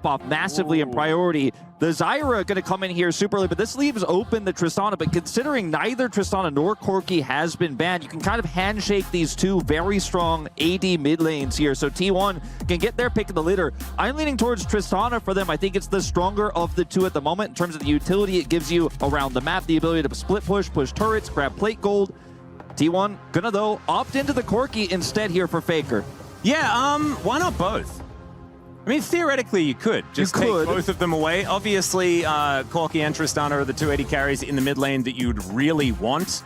drop off massively in priority. The Zyra going to come in here super early, but this leaves open the Tristana. But considering neither Tristana nor Corki has been banned, you can kind of handshake these two very strong AD mid lanes here. So T1 can get their pick of the litter. I'm leaning towards Tristana for them. I think it's the stronger of the two at the moment in terms of the utility it gives you around the map, the ability to split push turrets, grab plate gold. T1 gonna, though, opt into the Corki instead here for Faker. Yeah, why not both? I mean, theoretically, you could just take both of them away. Obviously, Corki and Tristana are the 280 carries in the mid lane that you'd really want.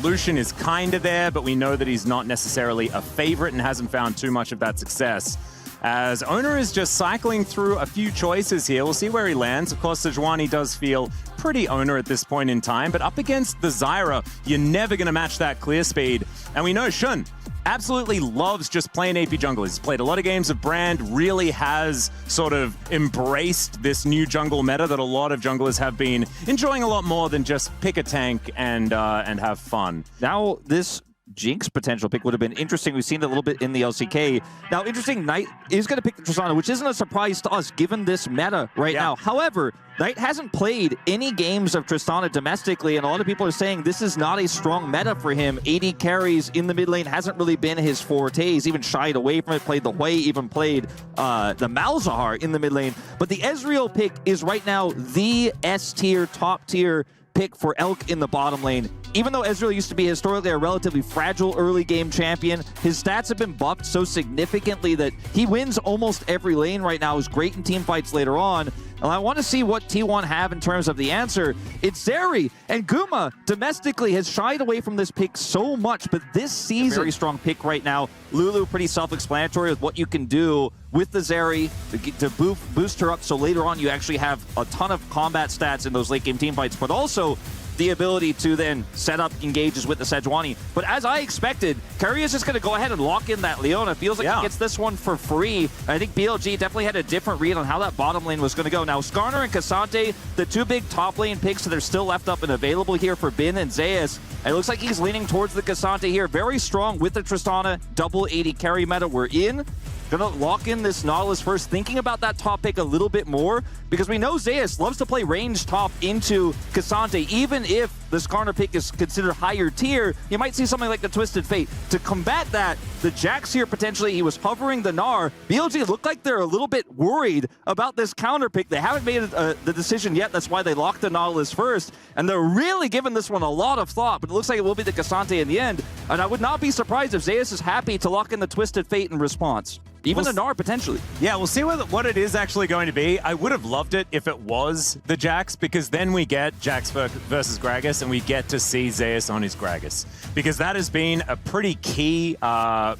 Lucian is kind of there, but we know that he's not necessarily a favorite and hasn't found too much of that success. As Owner is just cycling through a few choices here. We'll see where he lands. Of course, Sejuani does feel pretty Owner at this point in time, but up against the Zyra, you're never going to match that clear speed. And we know Shun absolutely loves just playing AP jungle. He's played a lot of games of Brand, really has sort of embraced this new jungle meta that a lot of junglers have been enjoying a lot more than just pick a tank and have fun. Now, this Jinx potential pick would have been interesting. We've seen it a little bit in the LCK. Now, interesting, Knight is going to pick the Tristana, which isn't a surprise to us given this meta right now. However, Knight hasn't played any games of Tristana domestically, and a lot of people are saying this is not a strong meta for him. 80 carries in the mid lane hasn't really been his forte. He's even shied away from it, played the Hui, even played the Malzahar in the mid lane. But the Ezreal pick is right now the S-tier, top-tier pick for Elk in the bottom lane. Even though Ezreal used to be historically a relatively fragile early game champion, his stats have been buffed so significantly that he wins almost every lane right now. He's great in team fights later on. And I want to see what T1 have in terms of the answer. It's SERIE, and Guma domestically has shied away from this pick so much, but this season, very strong pick right now. Lulu, pretty self-explanatory with what you can do with the SERIE to boost her up, so later on you actually have a ton of combat stats in those late game team fights, but also the ability to then set up engages with the Sejuani. But as I expected, Curry is just going to go ahead and lock in that Leona. Feels like he gets this one for free. I think BLG definitely had a different read on how that bottom lane was going to go. Now, Skarner and Cassante, the two big top lane picks that are still left up and available here for Bin and Zeus. It looks like he's leaning towards the Cassante here. Very strong with the Tristana. Double 80 carry meta we're in. Gonna lock in this Nautilus first, thinking about that top pick a little bit more, because we know Zeus loves to play range top into Cassante. Even if the Skarner pick is considered higher tier, you might see something like the Twisted Fate. To combat that, the Jax here potentially, he was hovering the Gnar. BLG looked like they're a little bit worried about this counter pick. They haven't made the decision yet. That's why they locked the Nautilus first. And they're really giving this one a lot of thought, but it looks like it will be the Cassante in the end. And I would not be surprised if Zeus is happy to lock in the Twisted Fate in response. Even the Gnar, potentially. Yeah, we'll see what it is actually going to be. I would have loved it if it was the Jax, because then we get Jax versus Gragas, and we get to see Zeus on his Gragas. Because that has been a pretty key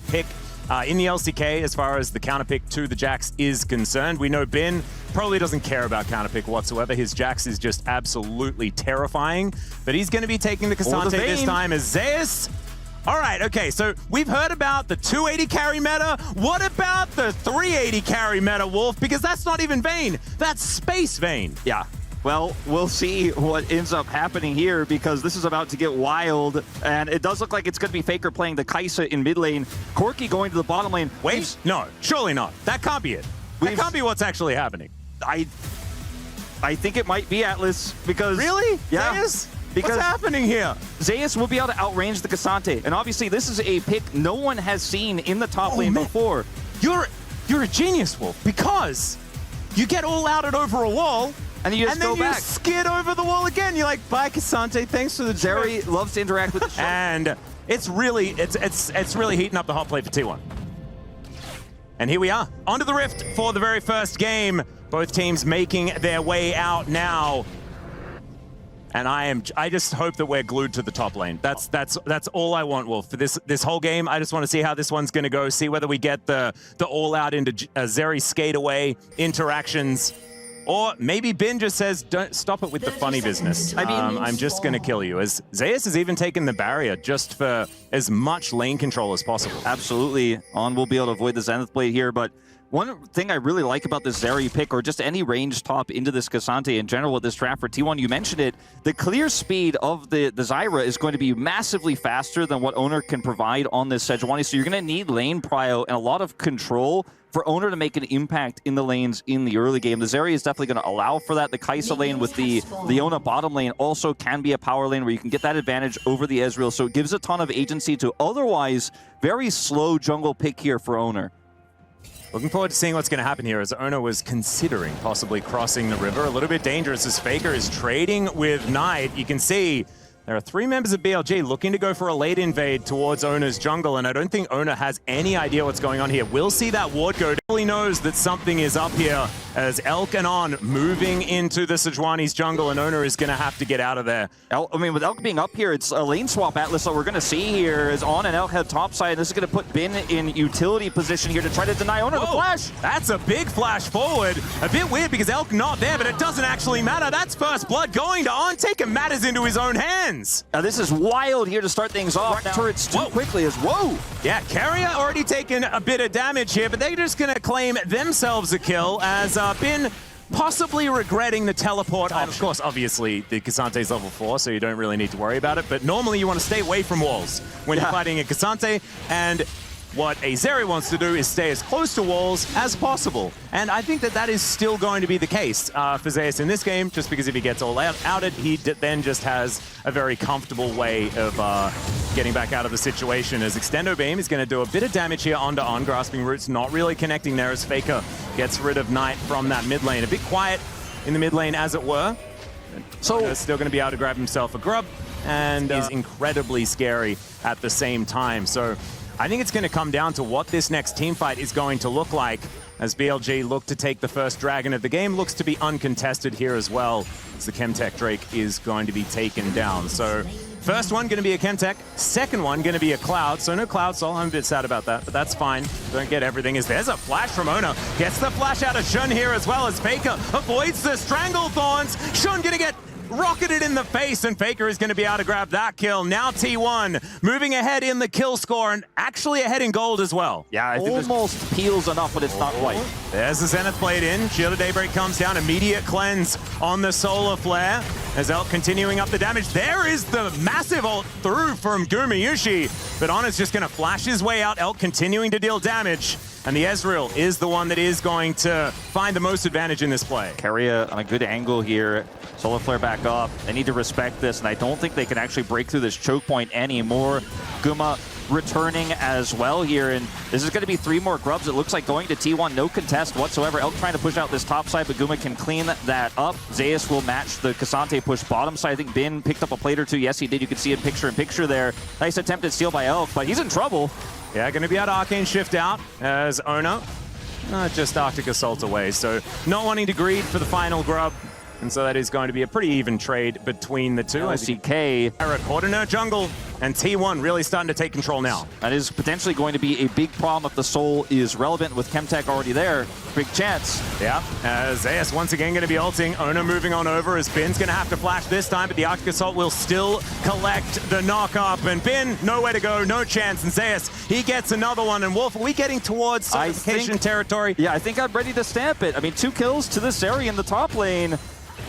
pick in the LCK as far as the counterpick to the Jax is concerned. We know Ben probably doesn't care about counterpick whatsoever. His Jax is just absolutely terrifying. But he's going to be taking the Cassante this time as Zeus. All right, okay, so we've heard about the 280 carry meta. What about the 380 carry meta, Wolf? Because that's not even Vayne, that's Space Vayne. Yeah, well, we'll see what ends up happening here, because this is about to get wild, and it does look like it's going to be Faker playing the Kai'Sa in mid lane, Corki going to the bottom lane. Wait, no, surely not. That can't be it. That can't be what's actually happening. I think it might be Atlas, because... Really? Yeah. Zeus? What's happening here? Zeus will be able to outrange the Cassante, and obviously this is a pick no one has seen in the top lane before. You're a genius, Wolf, because you get all outed over a wall, and you just go back. You skid over the wall again. You're like, bye, Cassante, thanks for the SERIE loves to interact with the show. And it's really heating up the hot plate for T1. And here we are, onto the Rift for the very first game. Both teams making their way out now. And I just hope that we're glued to the top lane. That's all I want, Wolf. For this whole game, I just want to see how this one's going to go. See whether we get the all-out into Zeri skate away interactions, or maybe Bin just says, "Don't stop it with the funny business. I mean, I'm just going to kill you." As Zeus has even taken the barrier just for as much lane control as possible. Absolutely, On will be able to avoid the Zenith Blade here, but One thing I really like about this SERIE pick, or just any range top into this K'Sante in general with this draft for T1, you mentioned it, the clear speed of the Zyra is going to be massively faster than what Owner can provide on this Sejuani, so you're going to need lane prio and a lot of control for Owner to make an impact in the lanes in the early game. The SERIE is definitely going to allow for that. The Kai'Sa lane with the Leona bottom lane also can be a power lane where you can get that advantage over the Ezreal, so it gives a ton of agency to otherwise very slow jungle pick here for Owner. Looking forward to seeing what's going to happen here, as Owner was considering possibly crossing the river. A little bit dangerous as FAKER is trading with Knight. You can see there are 3 members of BLG looking to go for a late invade towards Owner's jungle, and I don't think Owner has any idea what's going on here. We'll see that ward go. Definitely knows that something is up here as Elk and On moving into the Sejuani's jungle, and Owner is going to have to get out of there. I mean, with Elk being up here, it's a lane swap Atlas that we're going to see here is On and Elk head topside. This is going to put Bin in utility position here to try to deny Owner the flash. That's a big flash forward. A bit weird because Elk not there, but it doesn't actually matter. That's first blood going to On, taking matters into his own hands. Now this is wild here to start things off. Turrets too quickly as whoa. Yeah, Carrier already taking a bit of damage here, but they're just going to claim themselves a kill as Bin possibly regretting the teleport. Of course, obviously, the K'Sante's level 4, so you don't really need to worry about it, but normally you want to stay away from walls when you're fighting a K'Sante, and what a SERIE wants to do is stay as close to walls as possible. And I think that that is still going to be the case for Zeus in this game, just because if he gets all outed, he then just has a very comfortable way of getting back out of the situation, as Extendo Beam is going to do a bit of damage here onto On. Grasping Roots not really connecting there as FAKER gets rid of Knight from that mid lane. A bit quiet in the mid lane, as it were. So still going to be able to grab himself a grub, and is incredibly scary at the same time. So I think it's going to come down to what this next team fight is going to look like, as BLG look to take the first dragon of the game. Looks to be uncontested here as well, as the Chemtech Drake is going to be taken down. So first one going to be a Chemtech, second one going to be a Cloud. So no Cloud Soul, I'm a bit sad about that, but that's fine. Don't get everything. As there's a flash from Owner. Gets the flash out of Shun here as well, as FAKER avoids the Strangle Thorns. Shun going to get rocketed in the face, and FAKER is going to be able to grab that kill. Now T1 moving ahead in the kill score, and actually ahead in gold as well. Yeah, I think almost peels enough, but it's not quite. There's the Zenith Blade in. Shield of Daybreak comes down. Immediate cleanse on the Solar Flare, as Elk continuing up the damage. There is the massive ult through from Gumayushi, but Honor's just going to flash his way out. Elk continuing to deal damage, and the Ezreal is the one that is going to find the most advantage in this play. Carrier on a good angle here. Solar Flare back up. They need to respect this, and I don't think they can actually break through this choke point anymore. Guma returning as well here, and this is going to be 3 more grubs. It looks like going to T1, no contest whatsoever. Elk trying to push out this top side, but Guma can clean that up. Zeus will match the K'Sante push bottom side. I think Bin picked up a plate or two. Yes, he did. You can see it picture-in-picture there. Nice attempted steal by Elk, but he's in trouble. Yeah, going to be able to Arcane Shift out as Owner just Arctic Assault away. So not wanting to greed for the final grub. And so that is going to be a pretty even trade between the two. LCK. Caught in her jungle, and T1 really starting to take control now. That is potentially going to be a big problem if the Soul is relevant with Chemtech already there. Big chance. Yeah, as Zeus once again going to be ulting. Owner moving on over, as Bin's going to have to flash this time, but the Arctic Assault will still collect the knock up. And Bin, nowhere to go, no chance. And Zeus, he gets another one. And Wolf, are we getting towards certification territory? Yeah, I think I'm ready to stamp it. I mean, 2 kills to this area in the top lane.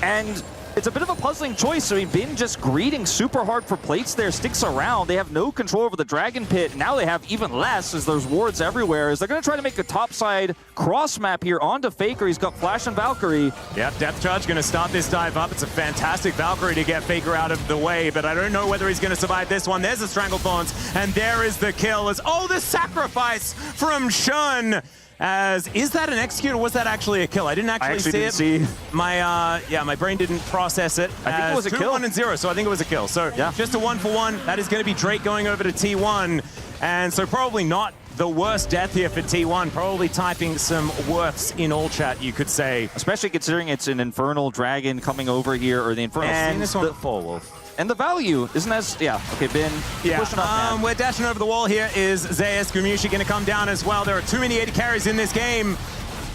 And it's a bit of a puzzling choice. I mean, Bin just greeting super hard for plates there, sticks around. They have no control over the Dragon Pit. Now they have even less, as there's wards everywhere. As they're going to try to make a topside cross map here onto FAKER. He's got Flash and Valkyrie. Yeah, Depth Charge going to start this dive up. It's a fantastic Valkyrie to get FAKER out of the way, but I don't know whether he's going to survive this one. There's the Stranglethorns, and there is the kill. As the sacrifice from Shun. Is that an execute, or was that actually a kill? I didn't actually see it. My brain didn't process it. I think it was a kill. 1 and 0, so I think it was a kill. So yeah, just a 1-for-1. That is going to be Drake going over to T1, and so probably not the worst death here for T1. Probably typing some worths in all chat, you could say. Especially considering it's an Infernal Dragon coming over here, or the Infernal. I've seen this one before, Wolf. And the value isn't as, okay, Bin pushing up, we're dashing over the wall here is Zeus. Gumayushi going to come down as well. There are too many 80 carries in this game.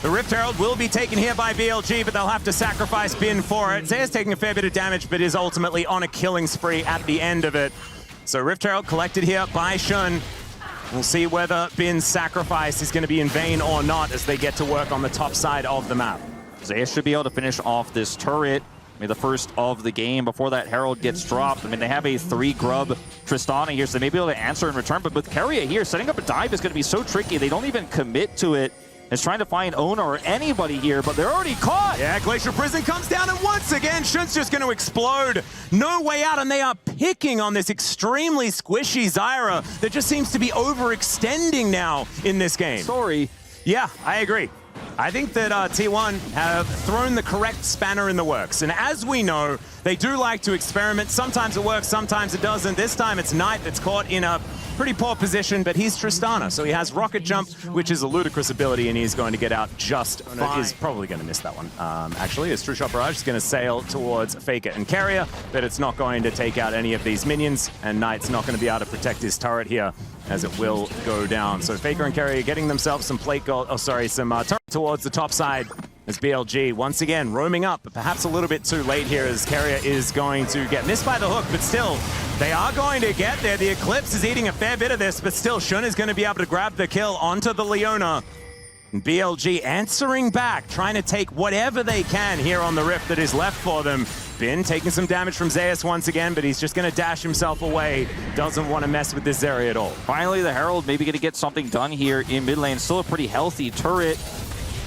The Rift Herald will be taken here by BLG, but they'll have to sacrifice Bin for it. Zeus taking a fair bit of damage, but is ultimately on a killing spree at the end of it. So Rift Herald collected here by Shun. We'll see whether Bin's sacrifice is going to be in vain or not as they get to work on the top side of the map. Zeus should be able to finish off this turret. I mean, the first of the game before that Herald gets dropped. I mean, they have a 3-grub Tristana here, so they may be able to answer in return. But with Keria here, setting up a dive is going to be so tricky. They don't even commit to it. It's trying to find Ona or anybody here, but they're already caught. Yeah, Glacial Prison comes down, and once again, Shun's just going to explode. No way out, and they are picking on this extremely squishy Zyra that just seems to be overextending now in this game. Sorry. Yeah, I agree. I think that T1 have thrown the correct spanner in the works. And as we know, they do like to experiment. Sometimes it works, sometimes it doesn't. This time it's Knight that's caught in a pretty poor position, but he's Tristana. So he has Rocket Jump, which is a ludicrous ability, and he's going to get out just fine. He's probably going to miss that one, actually, as True Shot Barrage is going to sail towards Faker and Carrier, but it's not going to take out any of these minions, and Knight's not going to be able to protect his turret here, as it will go down. So Faker and Carrier getting themselves some plate gold, some turret towards the top side as BLG once again roaming up, but perhaps a little bit too late here as Carrier is going to get missed by the hook, but still, they are going to get there. The Eclipse is eating a fair bit of this, but still, Shun is going to be able to grab the kill onto the Leona. And BLG answering back, trying to take whatever they can here on the rift that is left for them. Bin taking some damage from Zeus once again, but he's just going to dash himself away. Doesn't want to mess with this area at all. Finally, the Herald maybe going to get something done here in mid lane. Still a pretty healthy turret.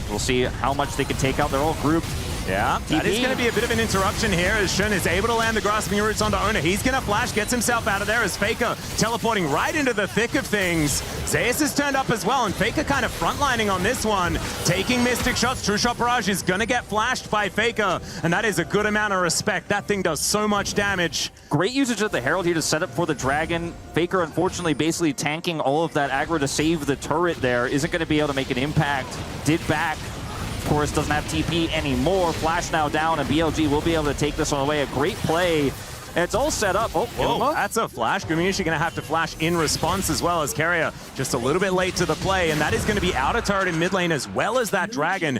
We'll see how much they can take out. They're all grouped. Yeah, that is going to be a bit of an interruption here as Shun is able to land the Grasping Roots onto Ona. He's going to flash, gets himself out of there as Faker teleporting right into the thick of things. Zeus is turned up as well, and Faker kind of frontlining on this one, taking Mystic Shots. True Shot Barrage is going to get flashed by Faker, and that is a good amount of respect. That thing does so much damage. Great usage of the Herald here to set up for the Dragon. Faker, unfortunately, basically tanking all of that aggro to save the turret there. Isn't going to be able to make an impact. Did back. Of course, doesn't have TP anymore. Flash now down, and BLG will be able to take this one away. A great play. And it's all set up. Oh, whoa, that's a flash. Gumayushi going to have to flash in response as well as Carrier. Just a little bit late to the play, and that is going to be out of turret in mid lane as well as that Dragon.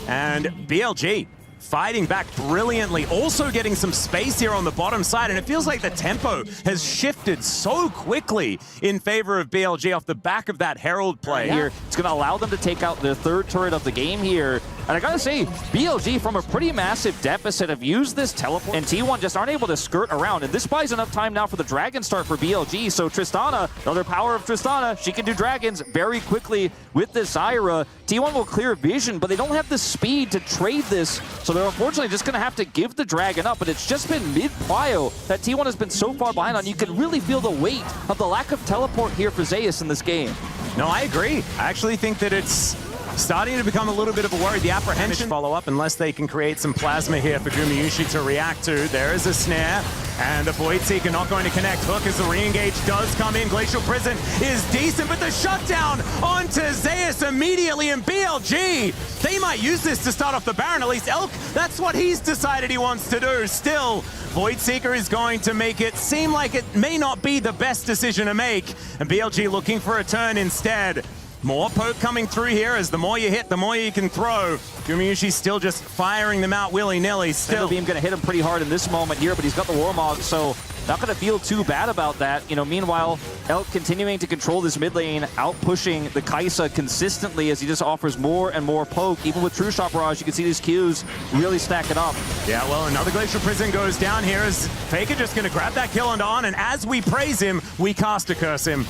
And BLG fighting back brilliantly, also getting some space here on the bottom side, and it feels like the tempo has shifted so quickly in favor of BLG off the back of that Herald play. Here, it's going to allow them to take out their third turret of the game here. And I gotta say, BLG from a pretty massive deficit have used this teleport, and T1 just aren't able to skirt around. And this buys enough time now for the Dragon start for BLG. So Tristana, another power of Tristana, she can do Dragons very quickly with this Zyra. T1 will clear vision, but they don't have the speed to trade this. So they're unfortunately just gonna have to give the Dragon up. But it's just been mid-prio that T1 has been so far behind on. You can really feel the weight of the lack of teleport here for Zeus in this game. No, I agree. I actually think that it's starting to become a little bit of a worry. The apprehension follow-up, unless they can create some plasma here for Gumayushi to react to. There is a snare, and the Void Seeker not going to connect. Hook as the re-engage does come in. Glacial Prison is decent, but the shutdown onto Zeus immediately, and BLG, they might use this to start off the Baron. At least Elk, that's what he's decided he wants to do. Still, Void Seeker is going to make it seem like it may not be the best decision to make, and BLG looking for a turn instead. More poke coming through here as the more you hit, the more you can throw. Gumayushi still just firing them out willy-nilly. Still, Beam going to hit him pretty hard in this moment here, but he's got the Warmog, so not going to feel too bad about that. You know, meanwhile, Elk continuing to control this mid lane, out-pushing the Kai'Sa consistently as he just offers more and more poke. Even with True Shot Barrage, you can see these Qs really stacking up. Yeah, well, another Glacial Prison goes down here as Faker just going to grab that kill onto On, and as we praise him, we cast a curse him.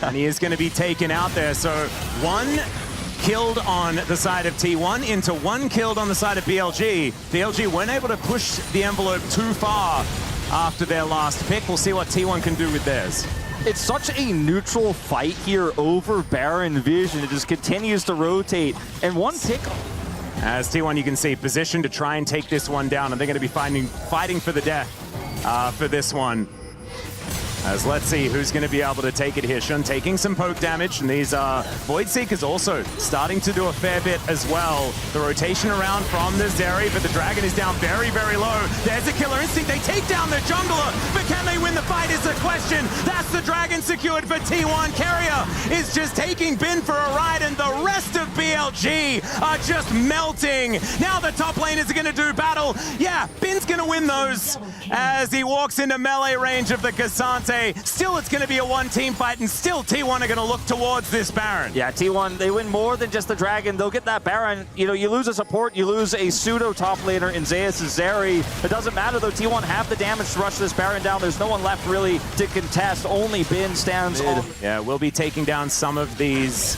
And he is going to be taken out there. So one killed on the side of T1 into one killed on the side of BLG. BLG weren't able to push the envelope too far after their last pick. We'll see what T1 can do with theirs. It's such a neutral fight here over Baron Vision. It just continues to rotate. And one pick. As T1, you can see, positioned to try and take this one down, and they're going to be fighting for the death for this one. As let's see who's going to be able to take it here. Shun taking some poke damage, and these Void Seekers also starting to do a fair bit as well. The rotation around from the Zeri, but the Dragon is down very, very low. There's a Killer Instinct. They take down the jungler, but can they win the fight is the question. That's the Dragon secured for T1. Carrier is just taking Bin for a ride, and the rest of BLG are just melting. Now the top lane is going to do battle. Yeah, Bin's going to win those as he walks into melee range of the K'Sante. Casante. Still, it's going to be a one-team fight, and still T1 are going to look towards this Baron. Yeah, T1, they win more than just the Dragon. They'll get that Baron. You know, you lose a support, you lose a pseudo top laner in Zeus' Zeri. It doesn't matter, though. T1 have the damage to rush this Baron down. There's no one left really to contest. Only Bin stands on. Yeah, we'll be taking down some of these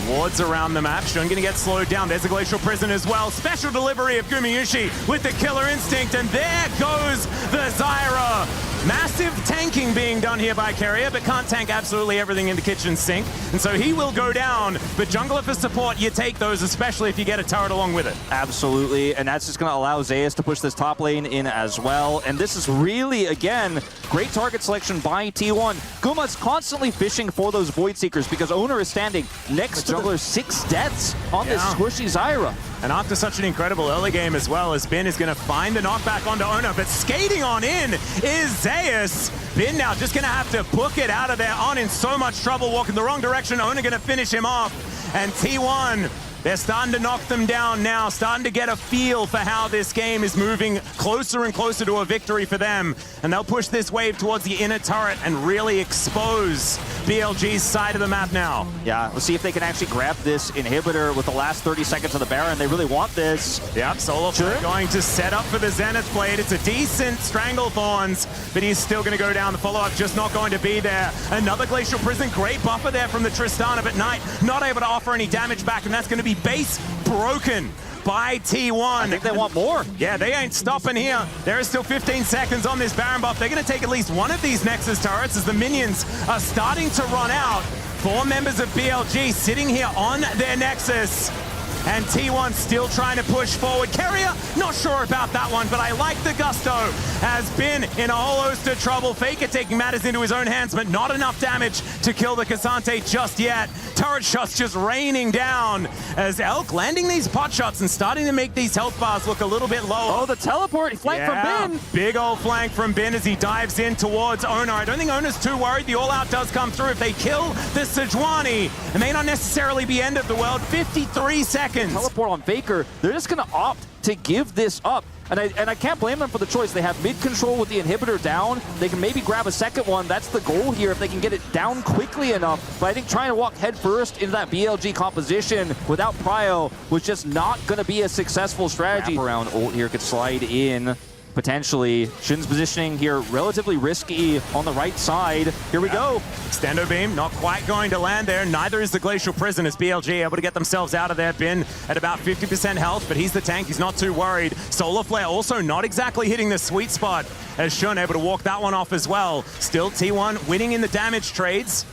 wards around the map. Shun gonna get slowed down. There's a Glacial Prison as well. Special delivery of Gumayushi with the Killer Instinct, and there goes the Zyra. Massive tanking being done here by Carrier, but can't tank absolutely everything in the kitchen sink. And so he will go down, but jungler for support, you take those, especially if you get a turret along with it. Absolutely, and that's just going to allow Zeus to push this top lane in as well. And this is really, again, great target selection by T1. Guma's constantly fishing for those Void Seekers because Owner is standing next to jungler's 6 deaths on this squishy Zyra. And after such an incredible early game as well, as Bin is going to find the knockback onto Owner, but skating on in is Zeus. Bin now just going to have to book it out of there. On in so much trouble, walking the wrong direction. Owner going to finish him off. And T1, they're starting to knock them down now, starting to get a feel for how this game is moving closer and closer to a victory for them. And they'll push this wave towards the inner turret and really expose BLG's side of the map now. Yeah, let's see if they can actually grab this inhibitor with the last 30 seconds of the Baron. They really want this. Yep, Solo going to set up for the Zenith Blade. It's a decent Stranglethorns, but he's still going to go down. The follow-up just not going to be there. Another Glacial Prison, great buffer there from the Tristana, but Knight not able to offer any damage back, and that's going to be base broken by T1. I think they want more. Yeah, they ain't stopping here. There is still 15 seconds on this Baron buff. They're going to take at least one of these Nexus turrets as the minions are starting to run out. 4 members of BLG sitting here on their Nexus. And T1 still trying to push forward. Carrier, not sure about that one, but I like the gusto. Has been in a whole host of trouble. Faker taking matters into his own hands, but not enough damage to kill the Casante just yet. Turret shots just raining down as Elk landing these pot shots and starting to make these health bars look a little bit lower. Oh, the teleport flank from Bin. Big old flank from Bin as he dives in towards Owner. I don't think Owner's too worried. The all-out does come through. If they kill the Sejuani, it may not necessarily be end of the world. 53 seconds. Teleport on Faker. They're just going to opt to give this up. And I can't blame them for the choice. They have mid control with the inhibitor down. They can maybe grab a second one. That's the goal here if they can get it down quickly enough. But I think trying to walk head first into that BLG composition without prio was just not going to be a successful strategy. Wraparound ult here could slide in. Potentially. Shin's positioning here relatively risky on the right side. Here we go. Extendo beam not quite going to land there. Neither is the Glacial Prison as BLG able to get themselves out of there. Bin at about 50% health, but he's the tank. He's not too worried. Solar Flare also not exactly hitting the sweet spot as Shun able to walk that one off as well. Still T1 winning in the damage trades.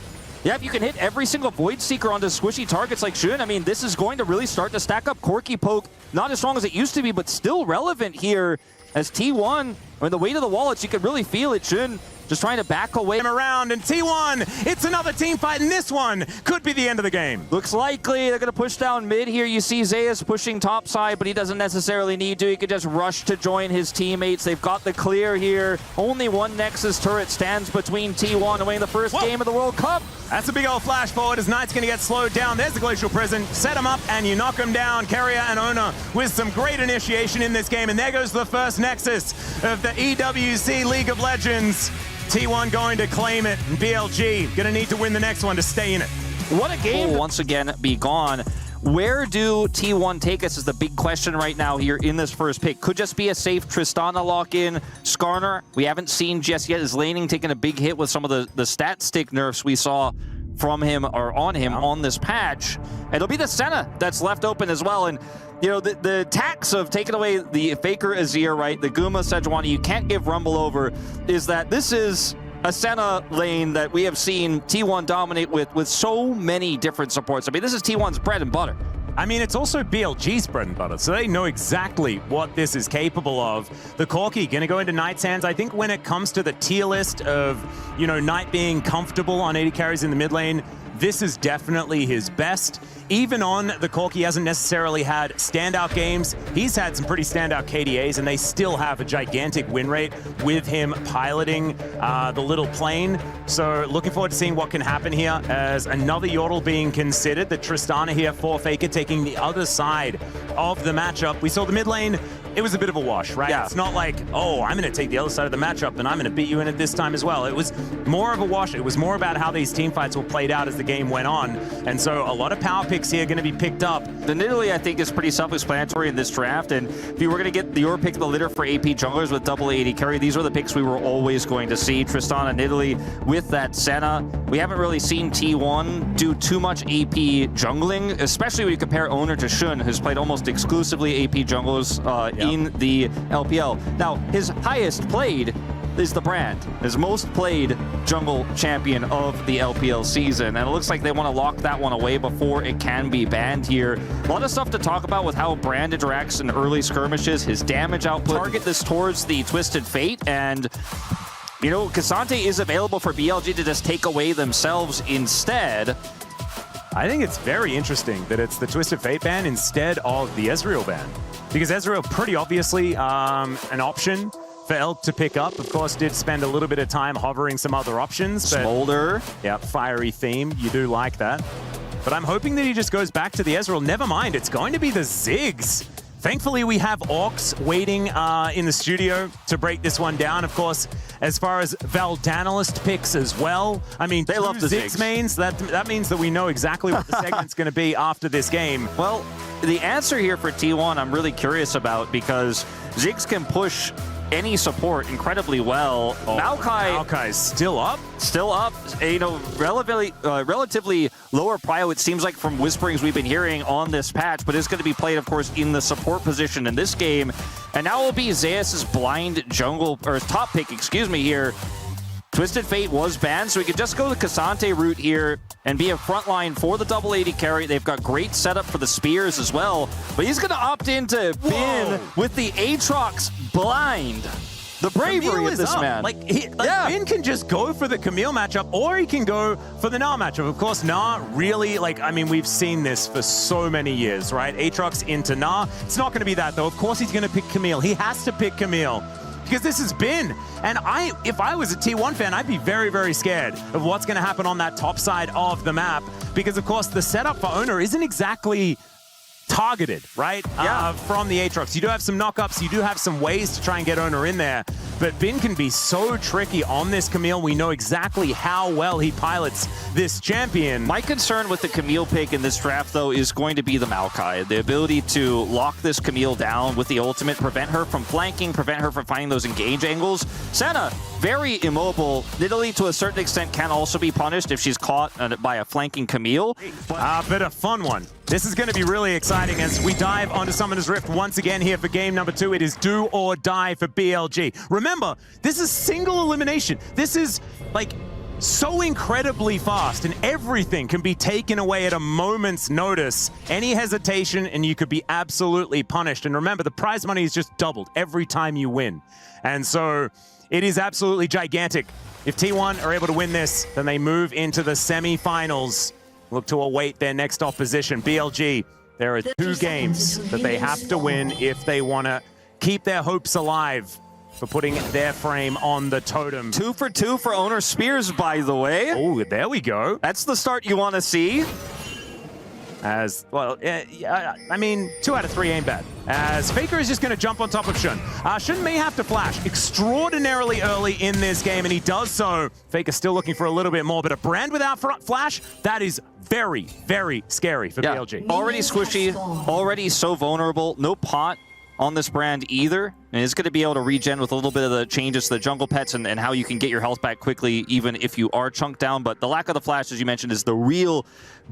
Yeah, if you can hit every single Void Seeker onto squishy targets like Shun, I mean, this is going to really start to stack up. Corky Poke, not as strong as it used to be, but still relevant here. As T1, I mean, the weight of the wallets, you could really feel it. Shun just trying to back away. Around, and T1, it's another team fight, and this one could be the end of the game. Looks likely they're going to push down mid here. You see Zeus pushing top side, but he doesn't necessarily need to. He could just rush to join his teammates. They've got the clear here. Only one Nexus turret stands between T1 and winning the first game of the World Cup. That's a big old flash forward as Knight's going to get slowed down. There's the Glacial Prison. Set him up and you knock him down. Carrier and Owner with some great initiation in this game. And there goes the first Nexus of the EWC League of Legends. T1 going to claim it. And BLG going to need to win the next one to stay in it. What a game. Will once again be gone. Where do T1 take us is the big question right now here in this first pick. Could just be a safe Tristana lock-in. Skarner, we haven't seen just yet. Is laning taking a big hit with some of the stat stick nerfs we saw from him or on him on this patch. It'll be the Senna that's left open as well. And you know, the tax of taking away the Faker Azir, right, the Guma Sejuani, you can't give Rumble over, is that this is a Senna lane that we have seen T1 dominate with so many different supports. I mean, this is T1's bread and butter. I mean, it's also BLG's bread and butter, so they know exactly what this is capable of. The Corki going to go into Knight's hands. I think when it comes to the tier list of, you know, Knight being comfortable on 80 carries in the mid lane, this is definitely his best. even on the Cork, he hasn't necessarily had standout games. He's had some pretty standout KDAs, and they still have a gigantic win rate with him piloting the little plane. So looking forward to seeing what can happen here as another Yordle being considered. The Tristana here for FAKER taking the other side of the matchup. We saw the mid lane. It was a bit of a wash, right? Yeah. It's not like, oh, I'm going to take the other side of the matchup and I'm going to beat you in it this time as well. It was more of a wash. It was more about how these team fights were played out as the game went on. And so a lot of power picks here going to be picked up. The Nidalee, I think, is pretty self-explanatory in this draft. And if you were going to get your pick of the litter for AP junglers with double AD carry, these were the picks we were always going to see. Tristana, Nidalee with that Senna. We haven't really seen T1 do too much AP jungling, especially when you compare Owner to Shun, who's played almost exclusively AP junglers in the LPL. Now, his highest played is the Brand, his most played jungle champion of the LPL season. And it looks like they want to lock that one away before it can be banned here. A lot of stuff to talk about with how Brand interacts in early skirmishes, his damage output. Target this towards the Twisted Fate, and you know, K'Sante is available for BLG to just take away themselves instead. I think it's very interesting that it's the Twisted Fate ban instead of the Ezreal ban. Because Ezreal pretty obviously an option for Elk to pick up. Of course, did spend a little bit of time hovering some other options. But, Smolder. Yeah, fiery theme. You do like that. But I'm hoping that he just goes back to the Ezreal. Never mind, it's going to be the Ziggs. Thankfully, we have Orcs waiting in the studio to break this one down. Of course, as far as Valdanalist picks as well. I mean, they love the Ziggs mains. That means that we know exactly what the segment's going to be after this game. Well, the answer here for T1 I'm really curious about, because Ziggs can push any support incredibly well. Oh, Maokai's still up? Still up. You know, relatively lower prio, it seems like, from whisperings we've been hearing on this patch, but it's going to be played, of course, in the support position in this game. And now will be Zeus's blind jungle, or top pick, excuse me, here. Twisted Fate was banned, so we could just go the K'Sante route here and be a front line for the double AD carry. They've got great setup for the spears as well, but he's going to opt into Bin with the Aatrox blind. The bravery of this man. Like Bin can just go for the Camille matchup, or he can go for the Gnar matchup. Of course, Gnar really, like, I mean, we've seen this for so many years, right? Aatrox into Gnar. It's not going to be that, though. Of course, he's going to pick Camille. He has to pick Camille, because this has been, and if I was a T1 fan, I'd be very, very scared of what's going to happen on that top side of the map, because, of course, the setup for Owner isn't exactly targeted, right? Yeah. From the Aatrox. You do have some knockups, you do have some ways to try and get Owner in there, but Bin can be so tricky on this Camille. We know exactly how well he pilots this champion. My concern with the Camille pick in this draft, though, is going to be the Maokai. The ability to lock this Camille down with the ultimate, prevent her from flanking, prevent her from finding those engage angles. Senna, very immobile. Nidalee, to a certain extent, can also be punished if she's caught by a flanking Camille. But a fun one. This is going to be really exciting as we dive onto Summoner's Rift once again here for game number 2. It is do or die for BLG. Remember, this is single elimination. This is, like, so incredibly fast, and everything can be taken away at a moment's notice. Any hesitation, and you could be absolutely punished. And remember, the prize money is just doubled every time you win. And so it is absolutely gigantic. If T1 are able to win this, then they move into the semifinals. Look to await their next opposition. BLG, there are 2 games that they have to win if they want to keep their hopes alive for putting their frame on the totem. 2 for 2 for Owner Spears, by the way. Oh, there we go. That's the start you want to see. As, well, I mean, 2 out of 3 ain't bad. As FAKER is just going to jump on top of Shun. Shun may have to flash extraordinarily early in this game, and he does so. FAKER still looking for a little bit more, but a Brand without flash, that is very, very scary for BLG. Already squishy, already so vulnerable. No pot on this Brand either, and it's going to be able to regen with a little bit of the changes to the jungle pets and how you can get your health back quickly even if you are chunked down. But the lack of the flash, as you mentioned, is the real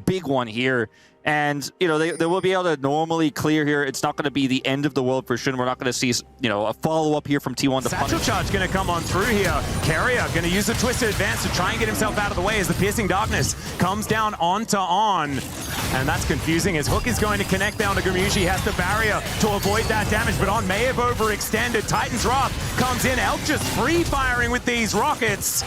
big one here. And, you know, they will be able to normally clear here. It's not going to be the end of the world for Shun. We're not going to see, you know, a follow-up here from T1 to Satchel punish. Charge going to come on through here. Carrier going to use the Twisted Advance to try and get himself out of the way as the Piercing Darkness comes down onto On. And that's confusing as Hook is going to connect down to Gamushi. He has the barrier to avoid that damage, but On may have overextended. Titan's Wrath comes in. Elk just free-firing with these rockets.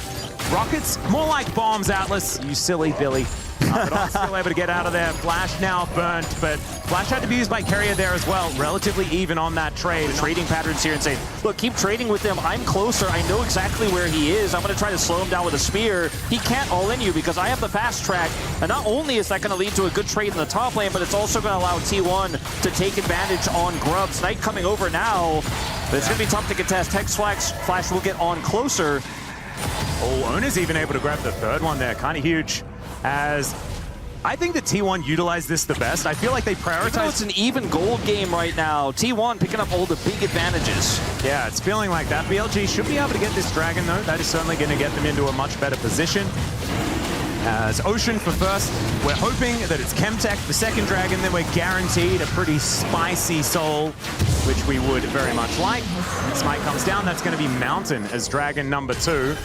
Rockets? More like bombs, Atlas. You silly Billy. But still able to get out of there. Flash now burnt, but Flash had to be used by Carrier there as well. Relatively even on that trade. Trading patterns here and say, look, keep trading with him. I'm closer. I know exactly where he is. I'm going to try to slow him down with a spear. He can't all in you because I have the fast track. And not only is that going to lead to a good trade in the top lane, but it's also going to allow T1 to take advantage on Grubs. Knight coming over now. But it's going to be tough to contest. Hex Flash will get on closer. Oh, Ona's even able to grab the third one there. Kind of huge. As I think the T1 utilized this the best. I feel like they prioritize. Even though it's an even gold game right now, T1 picking up all the big advantages. Yeah, it's feeling like that. BLG should be able to get this dragon, though. That is certainly going to get them into a much better position. As Ocean for first, we're hoping that it's Chemtech for second dragon, then we're guaranteed a pretty spicy soul, which we would very much like. Smite comes down, that's going to be Mountain as dragon number 2.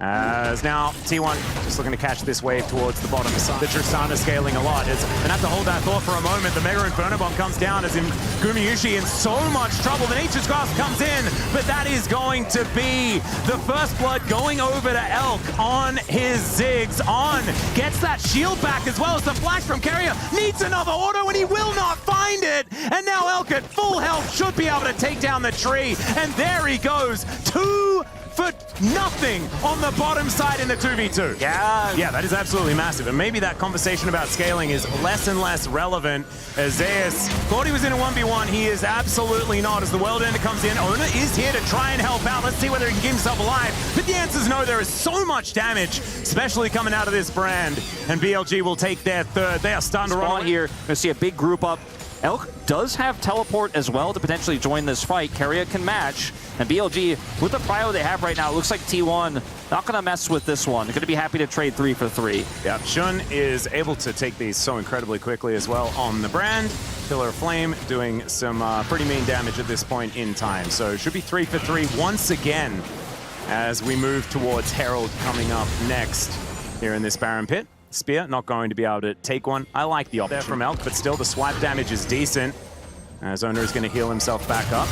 As now T1 just looking to catch this wave towards the bottom side. The Tristana scaling a lot. It's gonna have to hold that thought for a moment. The Mega Inferno Bomb comes down as in Gumayushi in so much trouble. The Nature's Grasp comes in, but that is going to be the first blood going over to Elk on his Ziggs. On gets that shield back as well as the flash from Carrier. Needs another auto and he will not find it. And now Elk at full health should be able to take down the tree. And there he goes. 2 for nothing on the bottom side in the 2v2. Yeah, that is absolutely massive. And maybe that conversation about scaling is less and less relevant as Zeus thought he was in a 1v1. He is absolutely not as the World Ender comes in. Ona is here to try and help out. Let's see whether he can keep himself alive. But the answer is no. There is so much damage, especially coming out of this brand. And BLG will take their third. They are starting to run here. We're going to see a big group up. Elk does have teleport as well to potentially join this fight. Carrier can match. And BLG, with the prio they have right now, it looks like T1 not going to mess with this one. They're going to be happy to trade 3 for 3. Yeah, Shun is able to take these so incredibly quickly as well on the brand. Pillar of Flame doing some pretty mean damage at this point in time. So it should be 3 for 3 once again as we move towards Herald coming up next here in this Baron Pit. Spear, not going to be able to take one. I like the option there from Elk, but still the swipe damage is decent. As Owner is going to heal himself back up.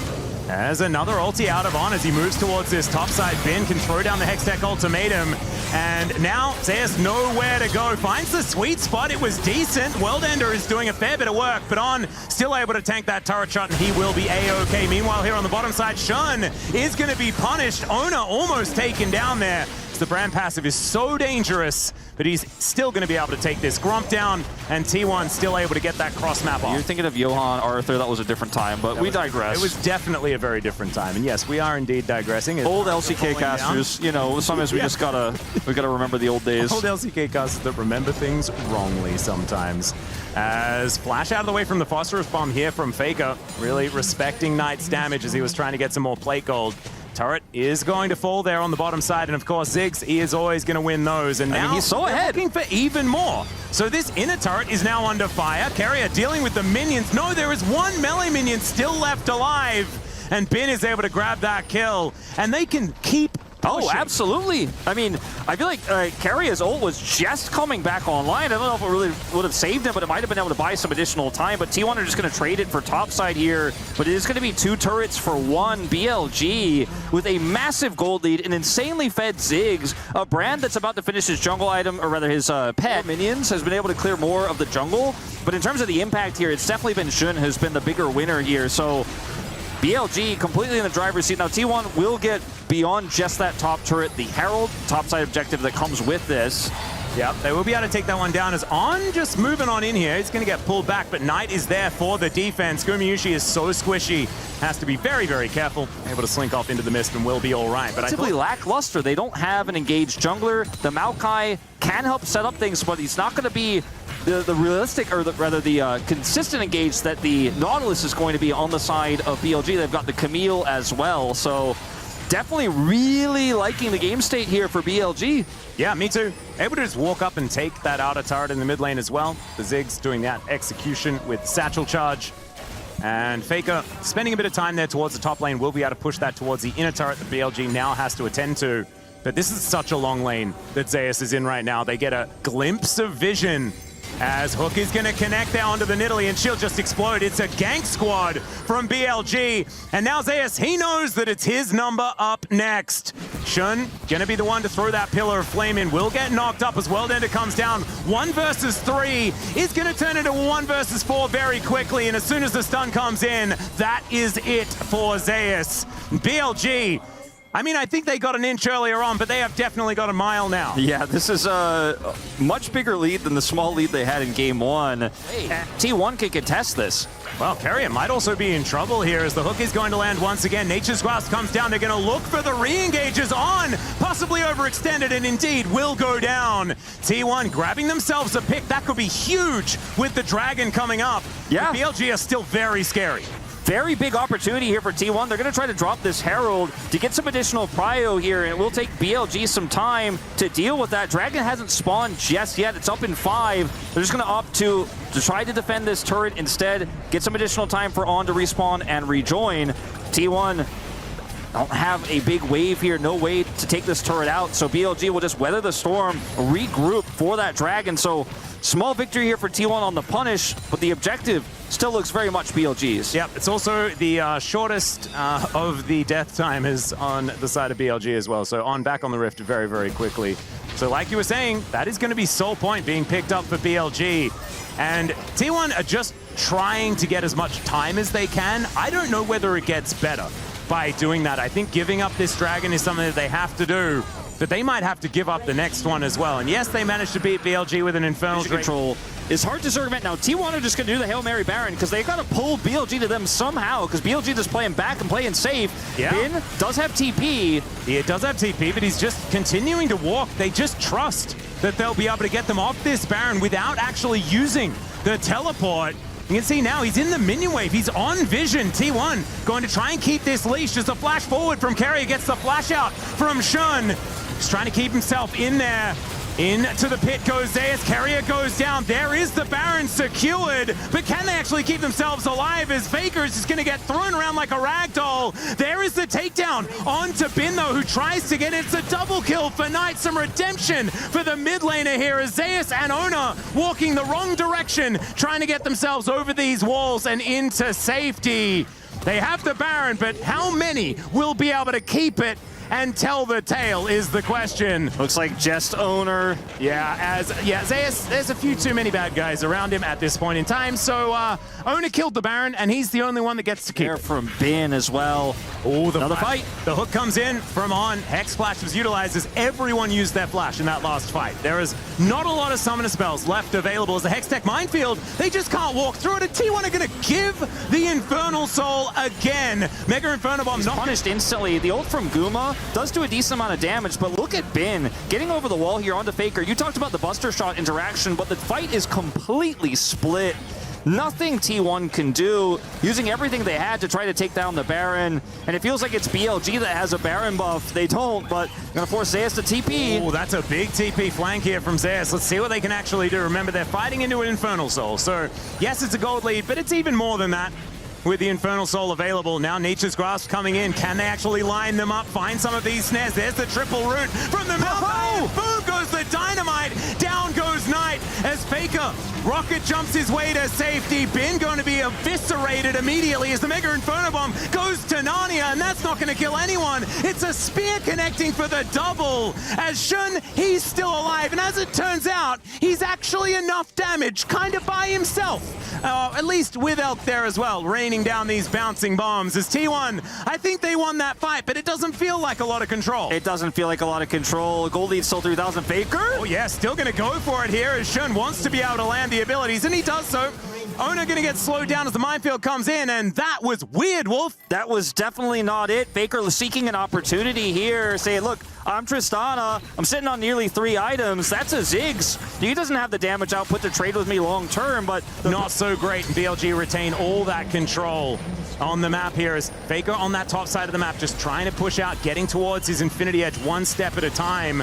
As another ulti out of On as he moves towards this topside. Bin can throw down the Hextech Ultimatum. And now Zeus nowhere to go. Finds the sweet spot. It was decent. World Ender is doing a fair bit of work, but On still able to tank that turret shot, and he will be A-OK. Meanwhile, here on the bottom side, Shun is going to be punished. Owner almost taken down there. The brand passive is so dangerous, but he's still going to be able to take this Grump down, and T1 still able to get that cross map off. You're thinking of Johan Arthur. That was a different time, but we digress. It was definitely a very different time, and yes, we are indeed digressing. Old LCK casters, you know, sometimes we just gotta remember the old days. Old LCK casters that remember things wrongly sometimes. As Flash out of the way from the Phosphorus Bomb here from Faker, really respecting Knight's damage as he was trying to get some more plate gold. Turret is going to fall there on the bottom side, and of course Ziggs, he is always going to win those. And now he's so ahead, looking for even more. So this inner turret is now under fire. Carrier dealing with the minions. No, there is one melee minion still left alive, and Bin is able to grab that kill, and they can keep pushing. Oh, absolutely. I mean, I feel like Carrier's ult was just coming back online. I don't know if it really would have saved him, but it might have been able to buy some additional time. But T1 are just going to trade it for topside here. But it is going to be 2 turrets for 1. BLG with a massive gold lead, an insanely fed Ziggs, a brand that's about to finish his jungle item, or rather his pet. Minions has been able to clear more of the jungle. But in terms of the impact here, it's definitely been Shun who's been the bigger winner here. So BLG completely in the driver's seat. Now T1 will get beyond just that top turret, the Herald topside objective that comes with this. Yep, they will be able to take that one down as On just moving on in here. He's going to get pulled back, but Knight is there for the defense. Gumayushi is so squishy. Has to be very, very careful. Able to slink off into the mist and will be all right. But simply lackluster. They don't have an engaged jungler. The Maokai can help set up things, but he's not going to be the realistic, or rather the consistent engage that the Nautilus is going to be on the side of BLG. They've got the Camille as well, so definitely really liking the game state here for BLG. Yeah, me too. Able to just walk up and take that outer turret in the mid lane as well. The Ziggs doing that execution with Satchel Charge. And Faker spending a bit of time there towards the top lane will be able to push that towards the inner turret that BLG now has to attend to. But this is such a long lane that Zeus is in right now. They get a glimpse of vision As Hook is going to connect there onto the Nidalee, and she'll just explode. It's a gank squad from BLG. And now Zeus, he knows that it's his number up next. Shun going to be the one to throw that pillar of flame in. Will get knocked up as World Ender comes down. 1 versus 3 is going to turn into 1 versus 4 very quickly. And as soon as the stun comes in, that is it for Zeus. BLG, I mean, I think they got an inch earlier on, but they have definitely got a mile now. Yeah, this is a much bigger lead than the small lead they had in game 1. Hey. T1 can contest this. Well, Carrier might also be in trouble here as the Hook is going to land once again. Nature's Grasp comes down. They're going to look for the re-engages on. Possibly overextended, and indeed will go down. T1 grabbing themselves a pick. That could be huge with the Dragon coming up. Yeah. The BLG are still very scary. Very big opportunity here for T1. They're going to try to drop this Herald to get some additional prio here, and it will take BLG some time to deal with that. Dragon hasn't spawned just yet. It's up in 5. They're just going to opt to try to defend this turret instead, get some additional time for On to respawn and rejoin. T1 don't have a big wave here, no way to take this turret out, so BLG will just weather the storm, regroup for that Dragon. So small victory here for T1 on the punish, but the objective still looks very much BLG's. Yep, it's also the shortest of the death time is on the side of BLG as well. So On back on the Rift very, very quickly. So like you were saying, that is going to be Soul Point being picked up for BLG. And T1 are just trying to get as much time as they can. I don't know whether it gets better by doing that. I think giving up this Dragon is something that they have to do, but they might have to give up the next one as well. And yes, they managed to beat BLG with an Infernal control. It's hard to circumvent. Now, T1 are just going to do the Hail Mary Baron because they got to pull BLG to them somehow because BLG is playing back and playing safe. Yeah. Bin does have TP. He does have TP, but he's just continuing to walk. They just trust that they'll be able to get them off this Baron without actually using the teleport. You can see now he's in the minion wave. He's on vision. T1 going to try and keep this leash. Just a flash forward from Carrier. Gets the flash out from Shun. He's trying to keep himself in there. Into the pit goes Zeus. Carrier goes down. There is the Baron secured. But can they actually keep themselves alive as FAKER is just going to get thrown around like a ragdoll? There is the takedown onto Bin, though, who tries to get it. It's a double kill for Knight. Some redemption for the mid laner here as Zeus and Ona walking the wrong direction, trying to get themselves over these walls and into safety. They have the Baron, but how many will be able to keep it and tell the tale is the question. Looks like just Owner. Zeus, there's a few too many bad guys around him at this point in time, so Owner killed the Baron, and he's the only one that gets to keep it. From Bin as well. Oh, another fight. The Hook comes in from On. Hex Flash was utilized as everyone used their flash in that last fight. There is not a lot of summoner spells left available as a Hex Tech Minefield. They just can't walk through it, and T1 are going to give the Infernal Soul again. Mega Inferno Bomb not punished instantly. The ult from Guma does do a decent amount of damage, but look at Bin getting over the wall here onto FAKER. You talked about the Buster Shot interaction, but the fight is completely split. Nothing T1 can do, using everything they had to try to take down the Baron, and it feels like it's BLG that has a Baron buff. They don't, but gonna force Zeus to TP. Oh, that's a big TP flank here from Zeus. Let's see what they can actually do. Remember, they're fighting into an Infernal Soul, so yes, it's a gold lead, but it's even more than that. With the Infernal Soul available, now Nature's Grasp coming in. Can they actually line them up, find some of these snares? There's the triple root from the mouth. Oh! Boom goes the Dynamite, down goes Knight as FAKER rocket jumps his way to safety. Bin going to be eviscerated immediately as the Mega Inferno Bomb goes to Narnia, and that's not going to kill anyone. It's a spear connecting for the double as Shun, he's still alive, and as it turns out, he's actually enough damage, kind of by himself. At least with Elk there as well, raining down these bouncing bombs. As T1, I think they won that fight, but it doesn't feel like a lot of control. It doesn't feel like a lot of control. Gold lead still 3,000. FAKER? Oh yeah, still gonna go for it here as Shun wants to be able to land the abilities, and he does so. Ona gonna get slowed down as the minefield comes in, and that was weird, Wolf. That was definitely not it. FAKER seeking an opportunity here, saying, look, I'm Tristana, I'm sitting on nearly 3 items. That's a Ziggs. He doesn't have the damage output to trade with me long term, but not so great. And BLG retain all that control on the map here as FAKER on that top side of the map, just trying to push out, getting towards his Infinity Edge one step at a time.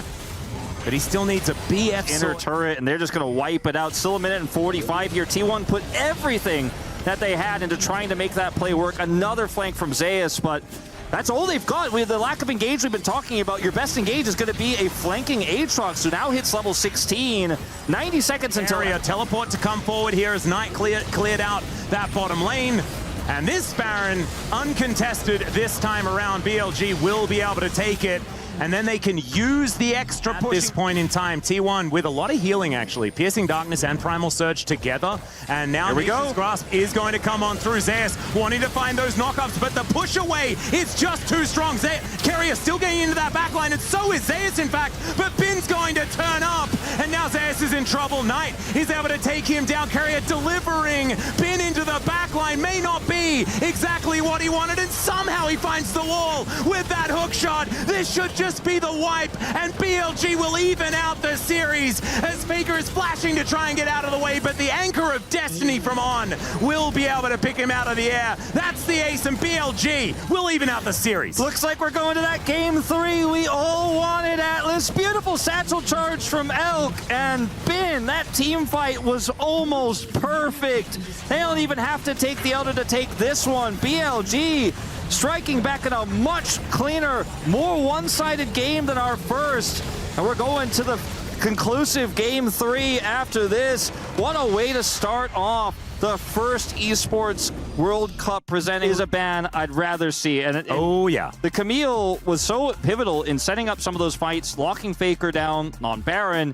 But he still needs a BF inner turret, and they're just going to wipe it out. Still a minute and 45 here. T1 put everything that they had into trying to make that play work. Another flank from Zeus, but That's all they've got. With the lack of engage we've been talking about, your best engage is going to be a flanking Aatrox, who now hits level 16. 90 seconds until... A teleport to come forward here as Knight cleared out that bottom lane. And this Baron, uncontested this time around, BLG will be able to take it. And then they can use the extra push. At this point in time, T1 with a lot of healing, actually. Piercing Darkness and Primal Surge together. And now Nature's Grasp is going to come on through. Zeus wanting to find those knockups, but the push away is just too strong. Keria still getting into that backline, and so is Zeus, in fact. But Bin's going to turn up, and now Zeus is in trouble. Knight is able to take him down. Keria delivering Bin into the backline. May not be exactly what he wanted, and somehow he finds the wall with that hook shot. This should just be the wipe, and BLG will even out the series as FAKER is flashing to try and get out of the way, but the Anchor of Destiny from On will be able to pick him out of the air. That's the ace, and BLG will even out the series. Looks like we're going to that game 3 we all wanted, Atlas. Beautiful satchel charge from Elk and Bin. That team fight was almost perfect. They don't even have to take the elder to take this one. BLG striking back in a much cleaner, more one-sided game than our first. And we're going to the conclusive game 3 after this. What a way to start off the first esports World Cup presenting. Is a ban I'd rather see. And oh yeah, the Camille was so pivotal in setting up some of those fights, locking FAKER down on Baron.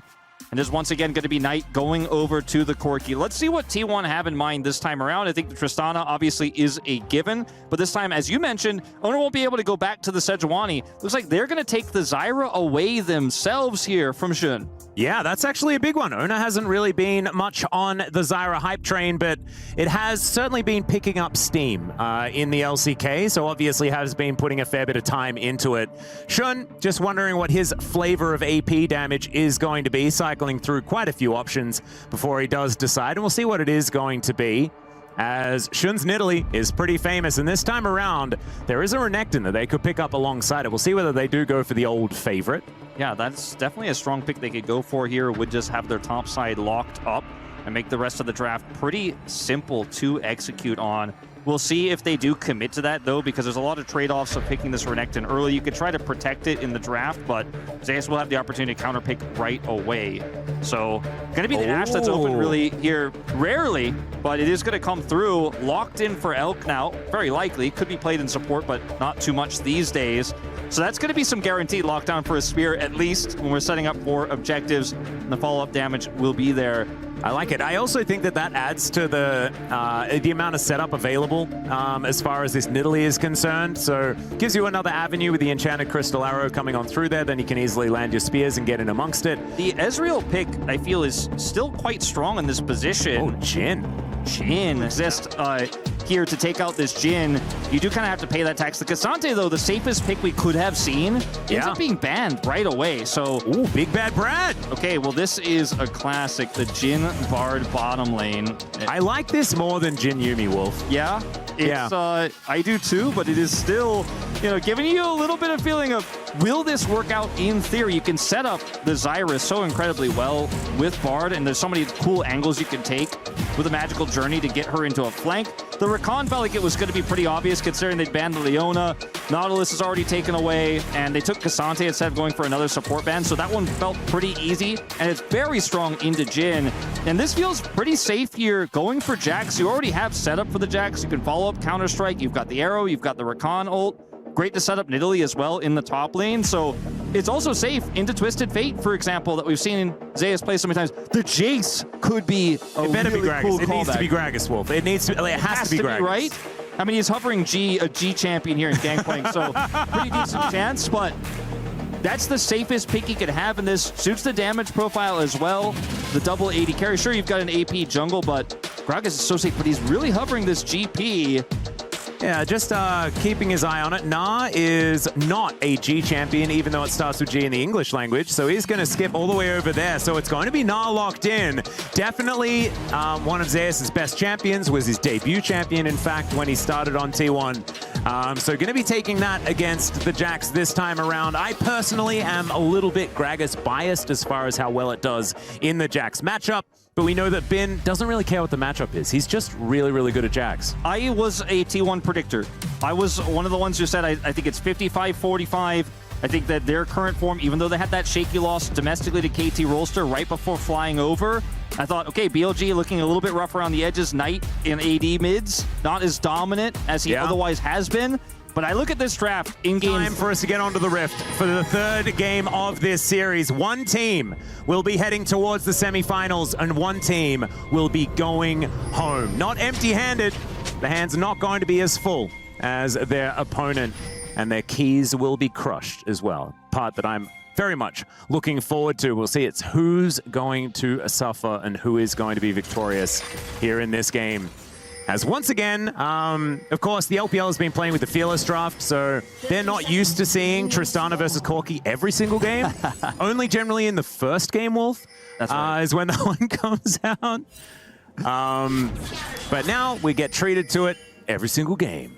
And there's once again going to be Knight going over to the Corki. Let's see what T1 have in mind this time around. I think the Tristana obviously is a given, but this time, as you mentioned, Owner won't be able to go back to the Sejuani. Looks like they're going to take the Zyra away themselves here from Xun. Yeah, that's actually a big one. Owner hasn't really been much on the Zyra hype train, but it has certainly been picking up steam in the LCK, so obviously has been putting a fair bit of time into it. Xun, just wondering what his flavor of AP damage is going to be, cycling through quite a few options before he does decide, and we'll see what it is going to be, as Xun's Nidalee is pretty famous, and this time around, there is a Renekton that they could pick up alongside it. We'll see whether they do go for the old favorite. Yeah, that's definitely a strong pick they could go for here. Would just have their top side locked up and make the rest of the draft pretty simple to execute on. We'll see if they do commit to that, though, because there's a lot of trade-offs of picking this Renekton early. You could try to protect it in the draft, but Zeus will have the opportunity to counterpick right away. So, going to be the Ashe that's open really here rarely, but it is going to come through. Locked in for Elk now, very likely. Could be played in support, but not too much these days. So that's going to be some guaranteed lockdown for a Spear, at least when we're setting up for objectives. And the follow-up damage will be there. I like it. I also think that that adds to the amount of setup available as far as this Nidalee is concerned. So gives you another avenue with the Enchanted Crystal Arrow coming on through there. Then you can easily land your spears and get in amongst it. The Ezreal pick, I feel, is still quite strong in this position. Oh, Jhin. Jhin exists here to take out this Jhin. You do kind of have to pay that tax. The Cassante, though, the safest pick we could have seen, ends up being banned right away. So, ooh, Big Bad Brad. Okay, well, this is a classic. The Jhin Bard bottom lane. I like this more than Jhin Yuumi Wolf. Yeah, I do too, but it is still, you know, giving you a little bit of feeling of, will this work out in theory? You can set up the Zyra so incredibly well with Bard, and there's so many cool angles you can take with a magical journey to get her into a flank. The Rakan felt like it was going to be pretty obvious considering they'd banned the Leona. Nautilus is already taken away, and they took Cassante instead of going for another support ban, so that one felt pretty easy, and it's very strong into Jhin. And this feels pretty safe here, going for Jax. You already have setup for the Jax. You can follow up Counter-Strike. You've got the arrow. You've got the Rakan ult. Great to set up Nidalee as well in the top lane. So it's also safe into Twisted Fate, for example, that we've seen Zeus play so many times. The Jace could be a really cool callback. It needs to be Gragas, Wolf. It needs to. It has to be Gragas, right? I mean, he's hovering a G champion here in Gangplank, so pretty decent chance, but that's the safest pick he could have in this. Suits the damage profile as well. The double 80 carry. Sure, you've got an AP jungle, but Gragas is so safe, but he's really hovering this GP. Yeah, just keeping his eye on it. Na is not a G champion, even though it starts with G in the English language, so he's going to skip all the way over there. So it's going to be Na locked in. Definitely one of Zeus's best champions, was his debut champion, in fact, when he started on T1. So going to be taking that against the Jax this time around. I personally am a little bit Gragas biased as far as how well it does in the Jax matchup. but we know that Bin doesn't really care what the matchup is. He's just really, really good at Jax. I was a T1 predictor. I was one of the ones who said I think it's 55-45. I think that their current form, even though they had that shaky loss domestically to KT Rolster right before flying over, I thought, okay, BLG looking a little bit rough around the edges. Knight in AD mids, not as dominant as he otherwise has been. But I look at this draft in-game. Time for us to get onto the Rift for the third game of this series. One team will be heading towards the semifinals, and one team will be going home. Not empty-handed. The hands are not going to be as full as their opponent, and their keys will be crushed as well. Part that I'm very much looking forward to. We'll see it's who's going to suffer and who is going to be victorious here in this game. As once again, of course, the LPL has been playing with the Fearless draft, so they're not used to seeing Tristana versus Corki every single game. Only generally in the first game, Wolf, That's right. is when that one comes out. But now we get treated to it every single game.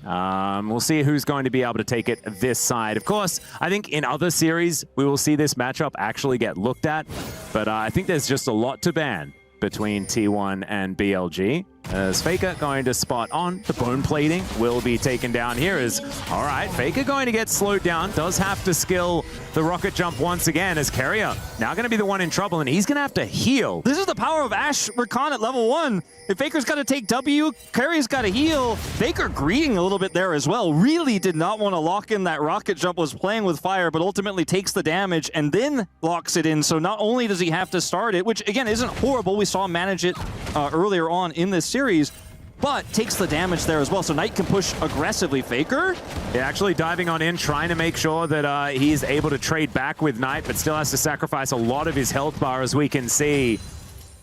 We'll see who's going to be able to take it this side. Of course, I think in other series, we will see this matchup actually get looked at, but I think there's just a lot to ban between T1 and BLG. As FAKER going to spot on, the bone plating will be taken down here as, all right, FAKER going to get slowed down, does have to skill the rocket jump once again as Keria now going to be the one in trouble, and he's going to have to heal. This is the power of Ashe Rakan at level 1. If FAKER's got to take W, Keria's got to heal. FAKER greeting a little bit there as well. Really did not want to lock in that rocket jump, was playing with fire, but ultimately takes the damage and then locks it in. So not only does he have to start it, which again isn't horrible, we saw him manage it earlier on in this series, but takes the damage there as well. So Knight can push aggressively. FAKER? Yeah, actually diving on in, trying to make sure that he's able to trade back with Knight, but still has to sacrifice a lot of his health bar, as we can see.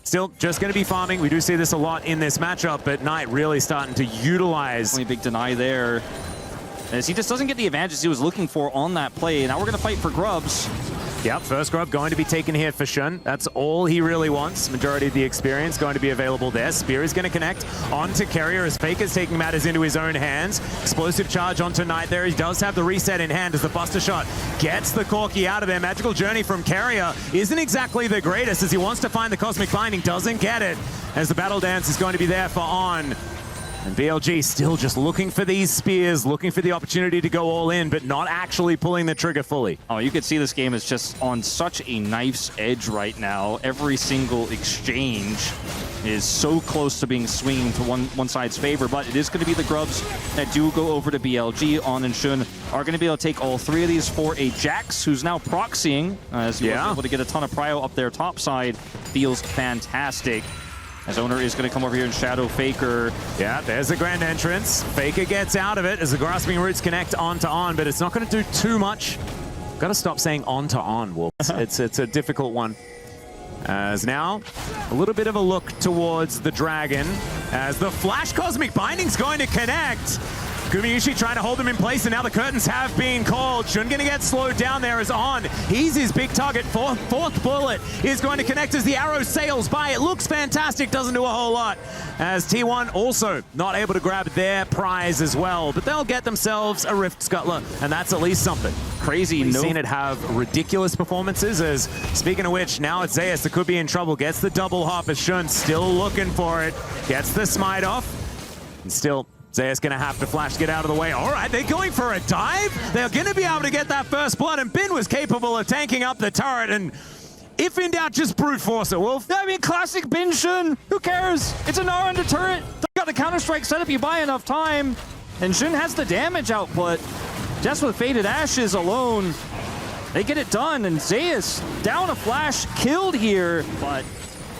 Still just going to be farming. We do see this a lot in this matchup, but Knight really starting to utilize. Only big deny there, as he just doesn't get the advantages he was looking for on that play. Now we're going to fight for grubs. Yep, first grub going to be taken here for Shun. That's all he really wants. Majority of the experience going to be available there. Spear is going to connect onto Keria as FAKER's taking matters into his own hands. Explosive charge onto Knight there. He does have the reset in hand as the Buster Shot gets the Corki out of there. Magical Journey from Keria isn't exactly the greatest as he wants to find the Cosmic Binding, doesn't get it. As the Battle Dance is going to be there for On. And BLG still just looking for these spears, looking for the opportunity to go all in, but not actually pulling the trigger fully. Oh, you could see this game is just on such a knife's edge right now. Every single exchange is so close to being swinging to one side's favor, but it is going to be the grubs that do go over to BLG. On and Shun are going to be able to take all three of these for a Jax, who's now proxying, as he was able to get a ton of prio up there top side. Feels fantastic. As Owner is going to come over here and shadow FAKER. Yeah, there's the grand entrance. FAKER gets out of it as the Grasping Roots connect onto On, but it's not going to do too much. Got to stop saying on to On, Wolf. It's a difficult one. As now, a little bit of a look towards the Dragon as the Flash Cosmic Binding's going to connect. Gumayushi trying to hold him in place, and now the curtains have been called. Shun going to get slowed down there as On. He's his big target. Fourth bullet is going to connect as the arrow sails by. It looks fantastic, doesn't do a whole lot. As T1 also not able to grab their prize as well, but they'll get themselves a Rift Scuttler, and that's at least something. Crazy. We've seen it have ridiculous performances, as speaking of which, now it's Zeus that could be in trouble. Gets the double hop as Shun still looking for it. Gets the smite off, and still Zeus going to have to flash to get out of the way. All right, they're going for a dive. They're going to be able to get that first blood, and Bin was capable of tanking up the turret, and if in doubt, just brute force it, Wolf. I mean, classic Bin Shun. Who cares? It's an R under turret. Got the Counter-Strike set if you buy enough time, and Shun has the damage output. Just with Faded Ashes alone, they get it done, and Zeus down a flash, killed here, but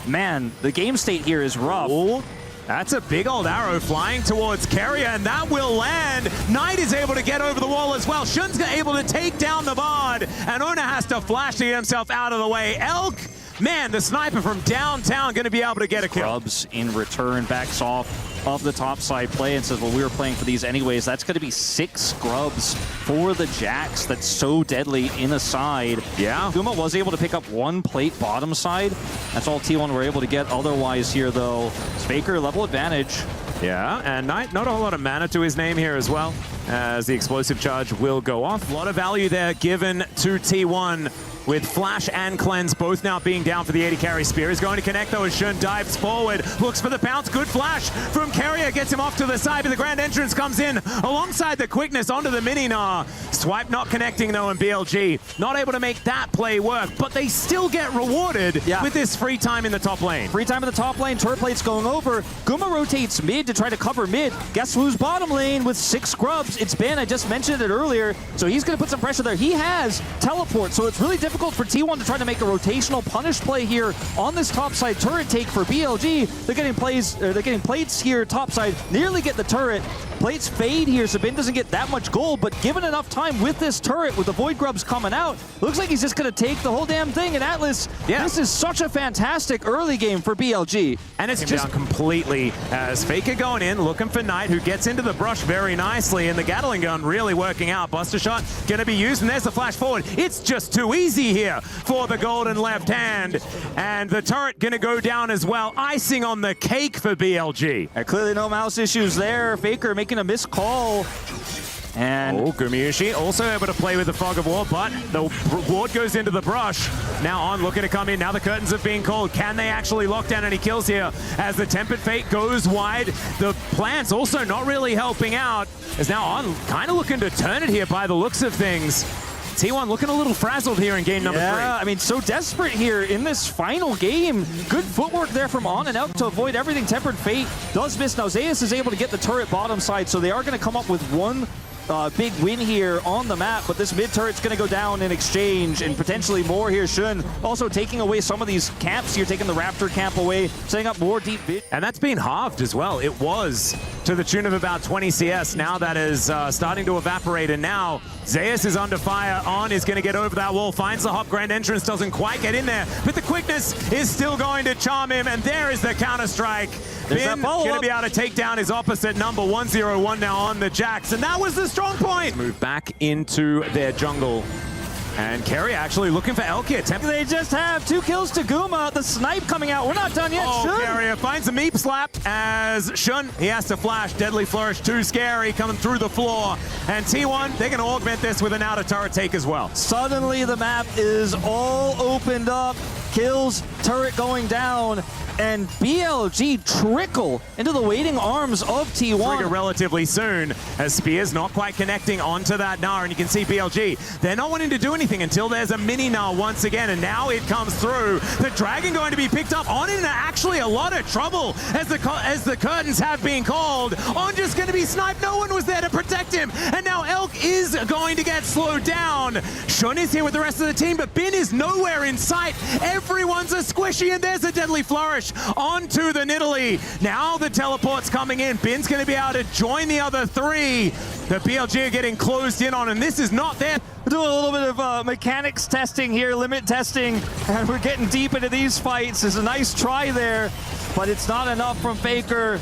man, the game state here is rough. Ooh. That's a big old arrow flying towards Keria, and that will land. Knight is able to get over the wall as well. Shun's able to take down the Bard, and Ona has to flash to get himself out of the way. Elk, man, the sniper from downtown going to be able to get a kill. Grubs in return backs off of the top side play and says, well, we were playing for these anyways. That's going to be 6 grubs for the Jax. That's so deadly in a side. Yeah. Guma was able to pick up 1 plate bottom side. That's all T1 were able to get otherwise here, though. FAKER level advantage. Yeah, and Knight, not a whole lot of mana to his name here as well, as the explosive charge will go off. A lot of value there given to T1. with Flash and Cleanse both now being down for the 80 carry. Spear is going to connect though as Shun dives forward, looks for the bounce. Good flash from Carrier, gets him off to the side, but the Grand Entrance comes in alongside the quickness onto the Mini-Gnar. Swipe not connecting though, and BLG not able to make that play work, but they still get rewarded with this free time in the top lane. Free time in the top lane, turret plate's going over. Guma rotates mid to try to cover mid. Guess who's bottom lane with 6 scrubs? It's Ben, I just mentioned it earlier, so he's going to put some pressure there. He has teleport, so it's really difficult for T1 to try to make a rotational punish play here on this topside turret take for BLG. They're getting plates here topside, nearly get the turret. Plates fade here, so Ben doesn't get that much gold, but given enough time with this turret, with the Void Grubs coming out, looks like he's just going to take the whole damn thing. And Atlas, this is such a fantastic early game for BLG. And it's just down completely as Faker going in, looking for Knight, who gets into the brush very nicely, and the Gatling gun really working out. Buster shot going to be used, and there's the flash forward. It's just too easy here for the golden left hand, and the turret going to go down as well. Icing on the cake for BLG. Clearly no mouse issues there. Faker making a missed call. And Gumayushi also able to play with the Fog of War, but the ward goes into the brush. Now On looking to come in. Now the curtains have been called. Can they actually lock down any kills here as the Tempered Fate goes wide? The plants also not really helping out, as now On kind of looking to turn it here by the looks of things. T1 looking a little frazzled here in game number 3. Yeah, I mean, so desperate here in this final game. Good footwork there from On and Elk to avoid everything. Tempered Fate does miss. Now Zeus is able to get the turret bottom side, so they are going to come up with one big win here on the map, but this mid turret's going to go down in exchange, and potentially more here. Shun also taking away some of these camps here, taking the Raptor camp away, setting up more deep vid. And that's been halved as well. It was to the tune of about 20 CS. Now that is starting to evaporate, and now Zeus is under fire. On is going to get over that wall, finds the hop. Grand Entrance doesn't quite get in there, but the quickness is still going to charm him, and there is the counter-strike. Ben going to be able to take down his opposite number. 101 now on the Jax, and that was the strong point. Move back into their jungle. And Kerry actually looking for Elk here. They just have 2 kills to Guma. The snipe coming out. We're not done yet. Oh, Carrier finds a meep slap as Shun, he has to flash. Deadly Flourish, too scary, coming through the floor. And T1, they're going to augment this with an outer turret take as well. Suddenly the map is all opened up. Kills, turret going down, and BLG trickle into the waiting arms of T1. Trigger relatively soon as Spear's not quite connecting onto that Gnar, and you can see BLG, they're not wanting to do anything until there's a mini Gnar once again, and now it comes through. The Dragon going to be picked up. On in actually a lot of trouble as the curtains have been called. On just going to be sniped. No one was there to protect him, and now Elk is going to get slowed down. Shun is here with the rest of the team, but Bin is nowhere in sight. Everyone's a squishy, and there's a Deadly Flourish onto the Nidalee. Now the teleport's coming in. Bin's going to be able to join the other 3. The BLG are getting closed in on, and this is not there. We're doing a little bit of mechanics testing here, limit testing, and we're getting deep into these fights. There's a nice try there, but it's not enough from Faker.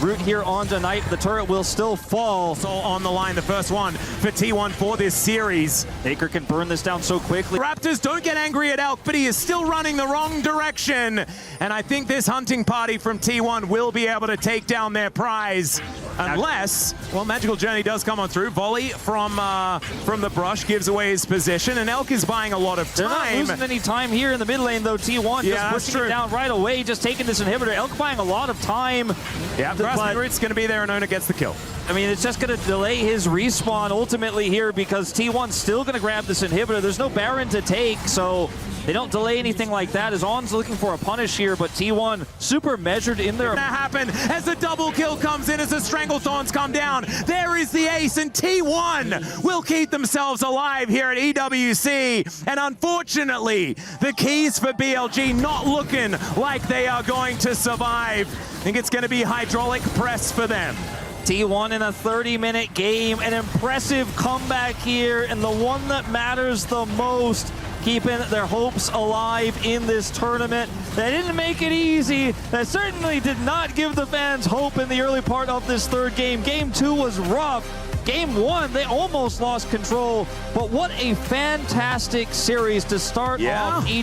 Root here on tonight. The turret will still fall. So on the line, the first one for T1 for this series. Faker can burn this down so quickly. Raptors don't get angry at Elk, but he is still running the wrong direction. And I think this hunting party from T1 will be able to take down their prize. Unless, well, Magical Journey does come on through. Volley from the brush gives away his position, and Elk is buying a lot of time. They're not losing any time here in the mid lane, though. T1 just pushing it down right away, just taking this inhibitor. Elk buying a lot of time. Yeah, it's going to be there, and Ona gets the kill. I mean, it's just going to delay his respawn ultimately here because T1's still going to grab this inhibitor. There's no Baron to take, so they don't delay anything like that. As On's looking for a punish here, but T1 super measured in there. That happen as the double kill comes in, as the Stranglethorns come down. There is the ace, and T1 will keep themselves alive here at EWC. And unfortunately, the keys for BLG not looking like they are going to survive. I think it's going to be hydraulic press for them. T1 in a 30-minute game, an impressive comeback here, and the one that matters the most, keeping their hopes alive in this tournament. They didn't make it easy. That certainly did not give the fans hope in the early part of this third game. Game 2 was rough. Game 1, they almost lost control, but what a fantastic series to start off each